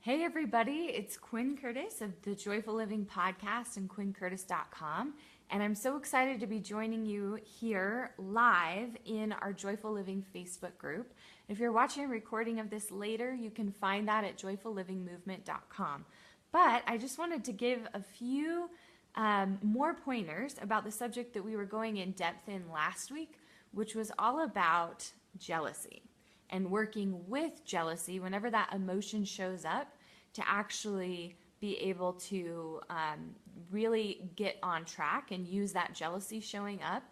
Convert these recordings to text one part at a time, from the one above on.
Hey everybody, it's Quinn Curtis of the Joyful Living Podcast and QuinnCurtis.com. And I'm so excited to be joining you here live in our Joyful Living Facebook group. If you're watching a recording of this later, you can find that at joyfullivingmovement.com. But I just wanted to give a few more pointers about the subject that we were going in depth in last week, which was all about jealousy and working with jealousy whenever that emotion shows up to actually be able to really get on track and use that jealousy showing up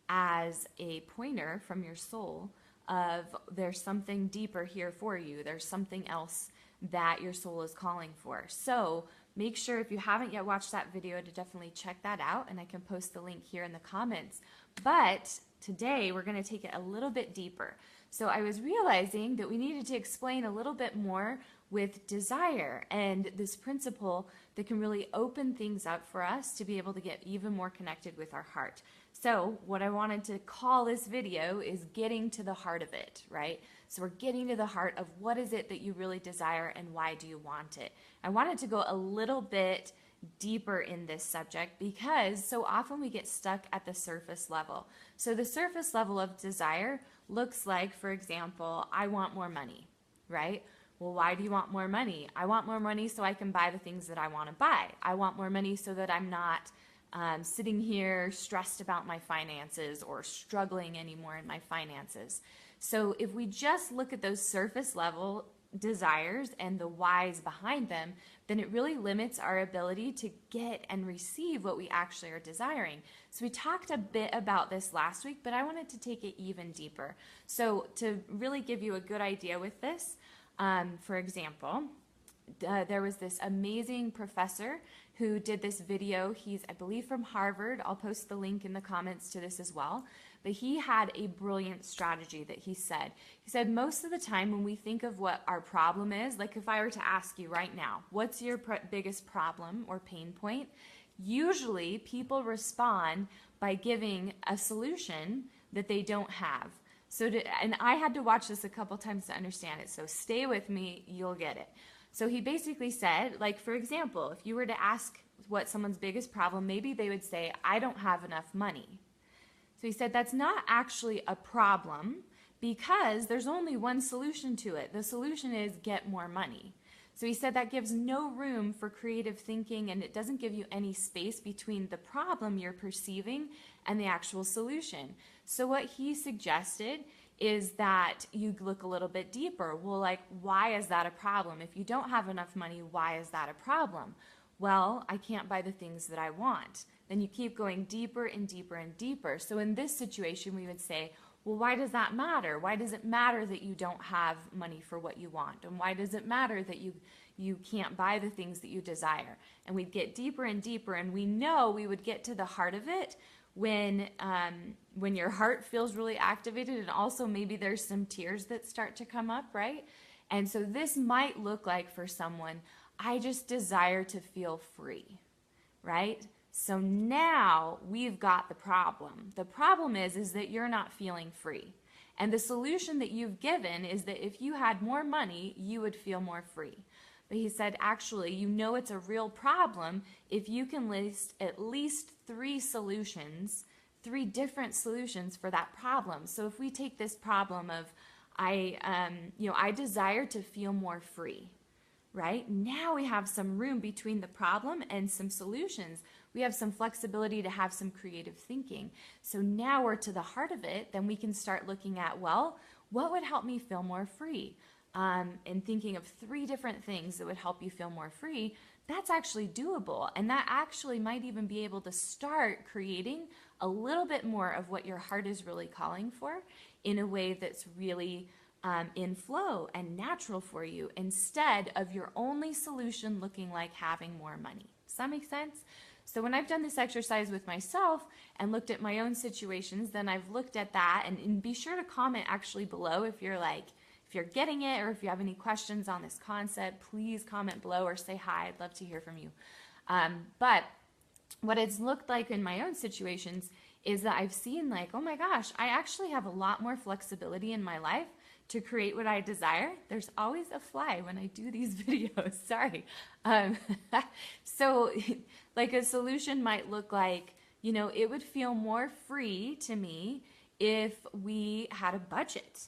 as a pointer from your soul of there's something deeper here for you. There's something else that your soul is calling for. So make sure if you haven't yet watched that video to definitely check that out, and I can post the link here in the comments. But today we're going to take it a little bit deeper. So I was realizing that we needed to explain a little bit more with desire and this principle that can really open things up for us to be able to get even more connected with our heart. So what I wanted to call this video is getting to the heart of it, right? So we're getting to the heart of what is it that you really desire and why do you want it. I wanted to go a little bit deeper in this subject because so often we get stuck at the surface level. So the surface level of desire looks like, for example, I want more money, right? Well, why do you want more money? I want more money so I can buy the things that I want to buy. I want more money so that I'm not sitting here stressed about my finances or struggling anymore in my finances. So if we just look at those surface level desires and the whys behind them, then it really limits our ability to get and receive what we actually are desiring. So we talked a bit about this last week, but I wanted to take it even deeper. So to really give you a good idea with this, for example, there was this amazing professor who did this video. He's, I believe, from Harvard. I'll post the link in the comments to this as well. But he had a brilliant strategy that he said. He said most of the time when we think of what our problem is, like if I were to ask you right now, what's your biggest problem or pain point? Usually people respond by giving a solution that they don't have. And I had to watch this a couple times to understand it. So stay with me, you'll get it. So he basically said, like, for example, if you were to ask what someone's biggest problem, maybe they would say, I don't have enough money. So he said that's not actually a problem because there's only one solution to it. The solution is get more money. So he said that gives no room for creative thinking, and it doesn't give you any space between the problem you're perceiving and the actual solution. So what he suggested is that you look a little bit deeper. Well, like, why is that a problem? If you don't have enough money, why is that a problem? Well, I can't buy the things that I want. Then you keep going deeper and deeper and deeper. So in this situation, we would say, well, why does that matter? Why does it matter that you don't have money for what you want? And why does it matter that you can't buy the things that you desire? And we'd get deeper and deeper, and we know we would get to the heart of it when your heart feels really activated, and also maybe there's some tears that start to come up, right? And so this might look like for someone, I just desire to feel free, right? So now we've got the problem. The problem is that you're not feeling free. And the solution that you've given is that if you had more money, you would feel more free. But he said, actually, you know it's a real problem if you can list at least 3 solutions, 3 different solutions for that problem. So if we take this problem of, I desire to feel more free, right? Now we have some room between the problem and some solutions. We have some flexibility to have some creative thinking. So now we're to the heart of it, then we can start looking at, well, what would help me feel more free? And thinking of 3 different things that would help you feel more free, that's actually doable. And that actually might even be able to start creating a little bit more of what your heart is really calling for in a way that's really in flow and natural for you, instead of your only solution looking like having more money. Does that make sense? So when I've done this exercise with myself and looked at my own situations, then I've looked at that, and be sure to comment actually below if you're getting it, or if you have any questions on this concept, please comment below or say hi. I'd love to hear from you. But what it's looked like in my own situations is that I've seen like, oh my gosh, I actually have a lot more flexibility in my life to create what I desire. There's always a fly when I do these videos. Sorry. Um, so, like a solution might look like, it would feel more free to me if we had a budget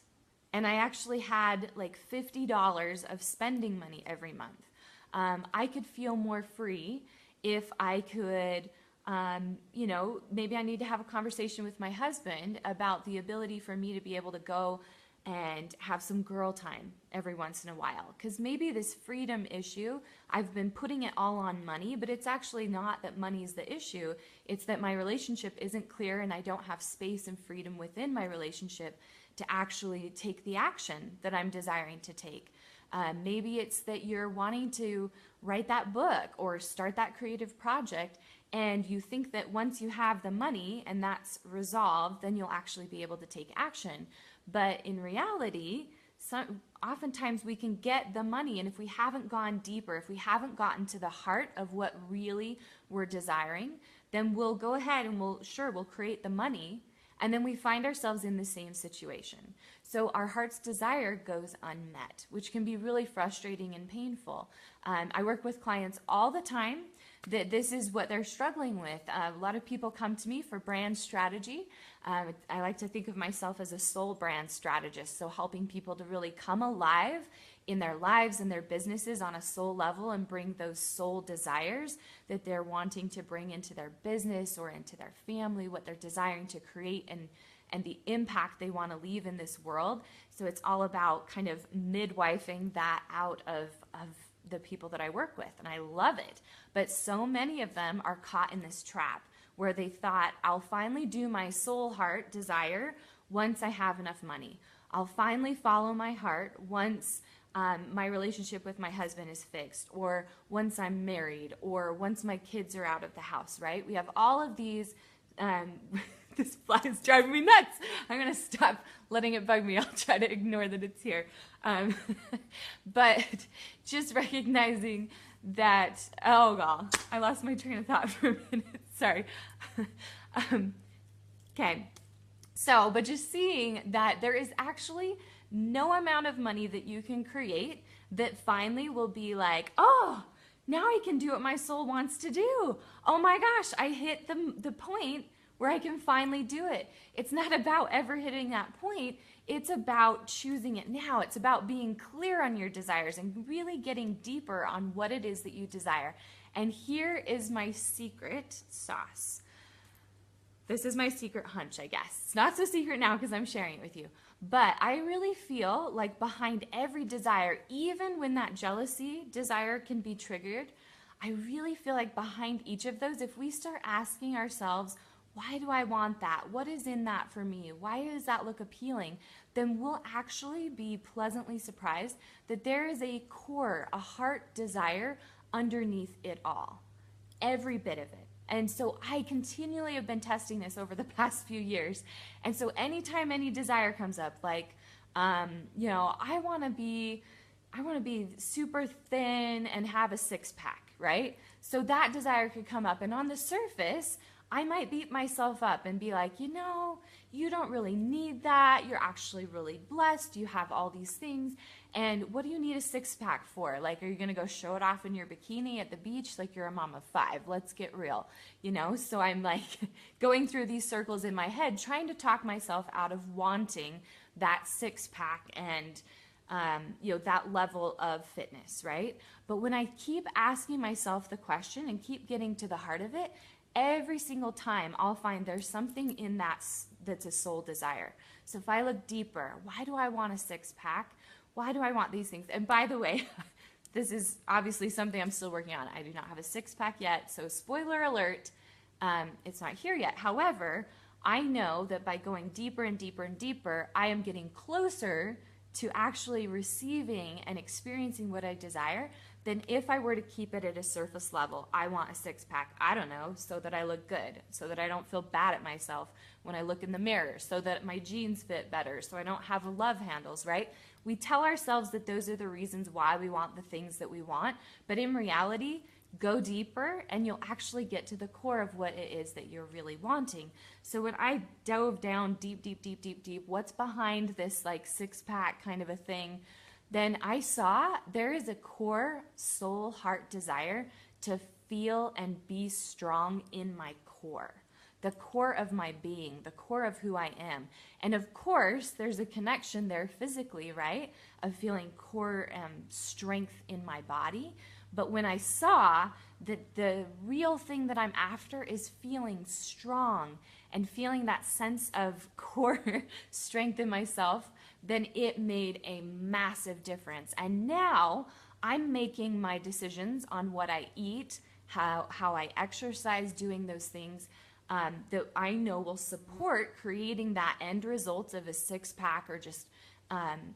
and I actually had like $50 of spending money every month. I could feel more free if I could, maybe I need to have a conversation with my husband about the ability for me to be able to go and have some girl time every once in a while. Because maybe this freedom issue, I've been putting it all on money, but it's actually not that money is the issue. It's that my relationship isn't clear and I don't have space and freedom within my relationship to actually take the action that I'm desiring to take. Maybe it's that you're wanting to write that book or start that creative project, and you think that once you have the money and that's resolved, then you'll actually be able to take action. But in reality, oftentimes we can get the money, and if we haven't gone deeper, if we haven't gotten to the heart of what really we're desiring, then we'll go ahead and we'll create the money, and then we find ourselves in the same situation. So our heart's desire goes unmet, which can be really frustrating and painful. I work with clients all the time that this is what they're struggling with. A lot of people come to me for brand strategy. I like to think of myself as a soul brand strategist, so helping people to really come alive in their lives and their businesses on a soul level and bring those soul desires that they're wanting to bring into their business or into their family, what they're desiring to create and the impact they want to leave in this world. So it's all about kind of midwifing that out of the people that I work with, and I love it. But so many of them are caught in this trap where they thought, I'll finally do my soul heart desire once I have enough money. I'll finally follow my heart once my relationship with my husband is fixed, or once I'm married, or once my kids are out of the house, right? We have all of these this fly is driving me nuts. I'm going to stop letting it bug me. I'll try to ignore that it's here. But just recognizing that, oh God, I lost my train of thought for a minute. Sorry. Okay. So, but just seeing that there is actually no amount of money that you can create that finally will be like, oh, now I can do what my soul wants to do. Oh my gosh, I hit the point where I can finally do it. It's not about ever hitting that point. It's about choosing it now. It's about being clear on your desires and really getting deeper on what it is that you desire. And here is my secret sauce. This is my secret hunch, I guess. It's not so secret now because I'm sharing it with you. But I really feel like behind every desire, even when that jealousy desire can be triggered, I really feel like behind each of those, if we start asking ourselves, why do I want that? What is in that for me? Why does that look appealing? Then we'll actually be pleasantly surprised that there is a core, a heart desire underneath it all. Every bit of it. And so I continually have been testing this over the past few years. And so anytime any desire comes up, like, I want to be super thin and have a six-pack, right? So that desire could come up, and on the surface, I might beat myself up and be like, you don't really need that. You're actually really blessed. You have all these things. And what do you need a six-pack for? Like, are you going to go show it off in your bikini at the beach like you're a mom of 5? Let's get real, So I'm like going through these circles in my head, trying to talk myself out of wanting that six-pack and that level of fitness, right? But when I keep asking myself the question and keep getting to the heart of it, every single time I'll find there's something in that's a soul desire. So if I look deeper, why do I want a six-pack? Why do I want these things? And by the way, this is obviously something I'm still working on. I do not have a six-pack yet, so spoiler alert, it's not here yet. However, I know that by going deeper and deeper and deeper, I am getting closer to actually receiving and experiencing what I desire than if I were to keep it at a surface level. I want a six-pack, I don't know, so that I look good, so that I don't feel bad at myself when I look in the mirror, so that my jeans fit better, so I don't have love handles, right? We tell ourselves that those are the reasons why we want the things that we want, but in reality, go deeper, and you'll actually get to the core of what it is that you're really wanting. So when I dove down deep, deep, deep, deep, deep, what's behind this like six-pack kind of a thing, then I saw there is a core soul heart desire to feel and be strong in my core, the core of my being, the core of who I am. And of course, there's a connection there physically, right? Of feeling core strength in my body. But when I saw that the real thing that I'm after is feeling strong and feeling that sense of core strength in myself, then it made a massive difference. And now I'm making my decisions on what I eat, how I exercise, doing those things that I know will support creating that end result of a six-pack or just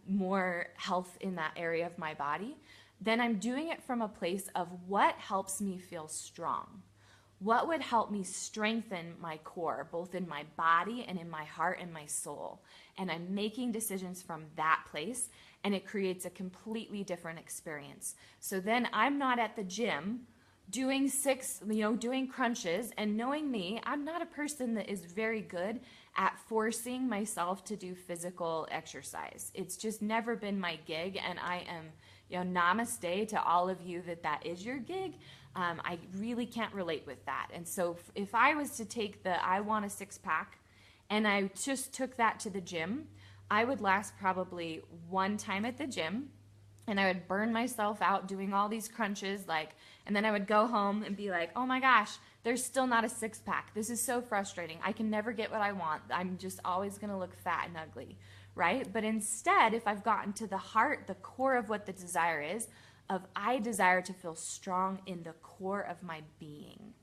more health in that area of my body. Then I'm doing it from a place of what helps me feel strong. What would help me strengthen my core, both in my body and in my heart and my soul? And I'm making decisions from that place, and it creates a completely different experience. So then I'm not at the gym doing doing crunches, and knowing me, I'm not a person that is very good at forcing myself to do physical exercise. It's just never been my gig, and I am, namaste to all of you that is your gig. I really can't relate with that. And so if I was to take I want a six-pack, and I just took that to the gym, I would last probably one time at the gym, and I would burn myself out doing all these crunches, and then I would go home and be like, oh my gosh, there's still not a six-pack. This is so frustrating. I can never get what I want. I'm just always going to look fat and ugly, right? But instead, if I've gotten to the heart, the core of what the desire is, I desire to feel strong in the core of my being,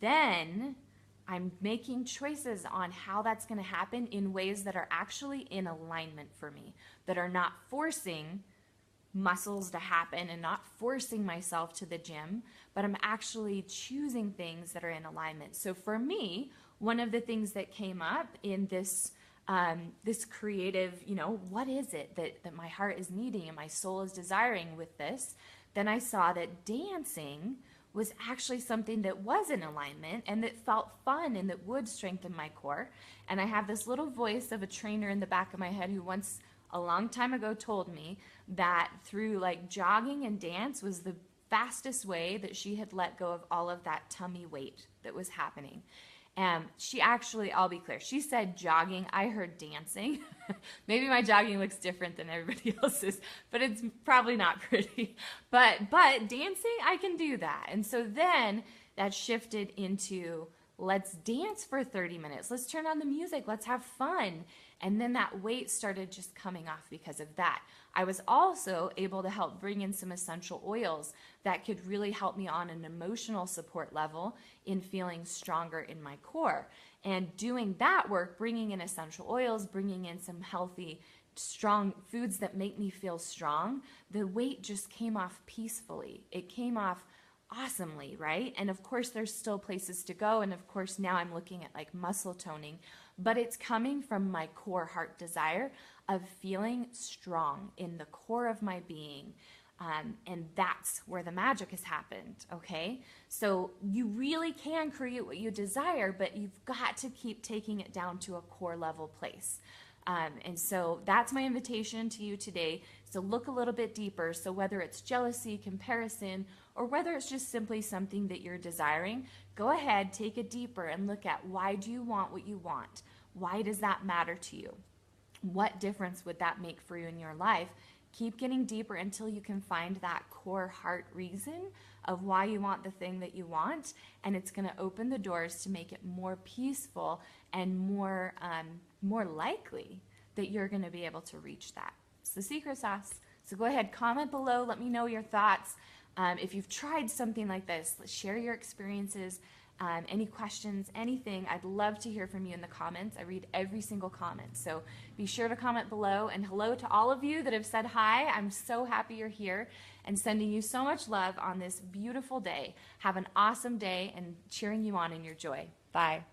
then I'm making choices on how that's going to happen in ways that are actually in alignment for me, that are not forcing muscles to happen and not forcing myself to the gym, but I'm actually choosing things that are in alignment. So for me, one of the things that came up in this creative, what is it that my heart is needing and my soul is desiring with this? Then I saw that dancing was actually something that was in alignment and that felt fun and that would strengthen my core. And I have this little voice of a trainer in the back of my head who once a long time ago told me that through jogging and dance was the fastest way that she had let go of all of that tummy weight that was happening. And she actually, I'll be clear, she said jogging, I heard dancing. Maybe my jogging looks different than everybody else's, but it's probably not pretty. But dancing, I can do that. And so then that shifted into, let's dance for 30 minutes. Let's turn on the music. Let's have fun. And then that weight started just coming off because of that. I was also able to help bring in some essential oils that could really help me on an emotional support level in feeling stronger in my core. And doing that work, bringing in essential oils, bringing in some healthy, strong foods that make me feel strong, the weight just came off peacefully. It came off awesomely, right? And of course, there's still places to go. And of course, now I'm looking at muscle toning, but it's coming from my core heart desire of feeling strong in the core of my being. And that's where the magic has happened, okay? So you really can create what you desire, but you've got to keep taking it down to a core level place. And so that's my invitation to you today. So look a little bit deeper. So whether it's jealousy, comparison, or whether it's just simply something that you're desiring, go ahead, take it deeper and look at, why do you want what you want? Why does that matter to you? What difference would that make for you in your life? Keep getting deeper until you can find that core heart reason of why you want the thing that you want, and it's going to open the doors to make it more peaceful and more likely that you're going to be able to reach that. It's the secret sauce. So go ahead, comment below, let me know your thoughts. If you've tried something like this, share your experiences. Any questions, anything, I'd love to hear from you in the comments. I read every single comment, so be sure to comment below. And hello to all of you that have said hi. I'm so happy you're here and sending you so much love on this beautiful day. Have an awesome day and cheering you on in your joy. Bye.